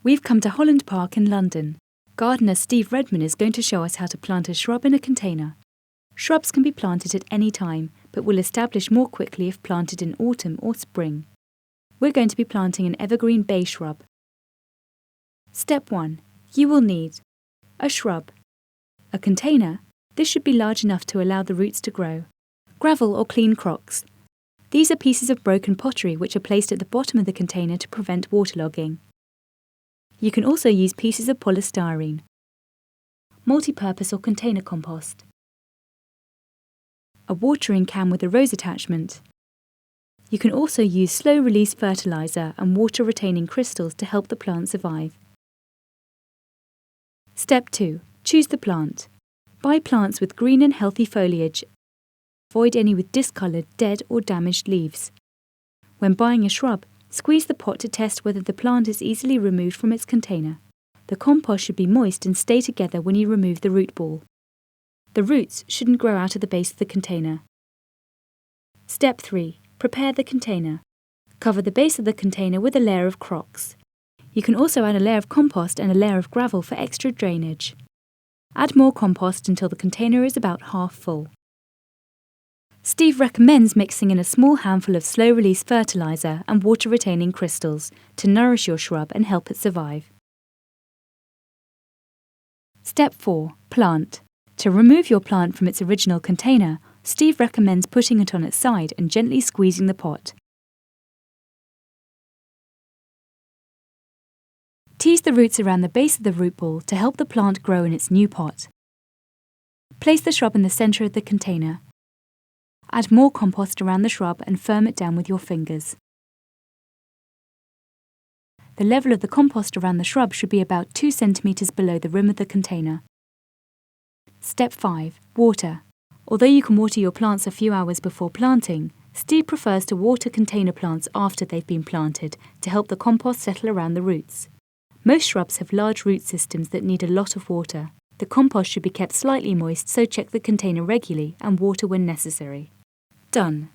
We've come to Holland Park in London. Gardener Steve Redman is going to show us how to plant a shrub in a container. Shrubs can be planted at any time, but will establish more quickly if planted in autumn or spring. We're going to be planting an evergreen bay shrub. Step 1. You will need a shrub, a container. This should be large enough to allow the roots to grow. Gravel or clean crocks. These are pieces of broken pottery which are placed at the bottom of the container to prevent waterlogging. You can also use pieces of polystyrene. Multi-purpose or container compost. A watering can with a rose attachment. You can also use slow-release fertiliser and water-retaining crystals to help the plant survive. Step 2. Choose the plant. Buy plants with green and healthy foliage. Avoid any with discoloured, dead or damaged leaves. When buying a shrub, squeeze the pot to test whether the plant is easily removed from its container. The compost should be moist and stay together when you remove the root ball. The roots shouldn't grow out of the base of the container. Step 3. Prepare the container. Cover the base of the container with a layer of crocks. You can also add a layer of compost and a layer of gravel for extra drainage. Add more compost until the container is about half full. Steve recommends mixing in a small handful of slow-release fertiliser and water-retaining crystals to nourish your shrub and help it survive. Step 4. Plant. To remove your plant from its original container, Steve recommends putting it on its side and gently squeezing the pot. Tease the roots around the base of the root ball to help the plant grow in its new pot. Place the shrub in the centre of the container. Add more compost around the shrub and firm it down with your fingers. The level of the compost around the shrub should be about 2 centimetres below the rim of the container. Step 5. Water. Although you can water your plants a few hours before planting, Steve prefers to water container plants after they've been planted to help the compost settle around the roots. Most shrubs have large root systems that need a lot of water. The compost should be kept slightly moist, so check the container regularly and water when necessary. Done.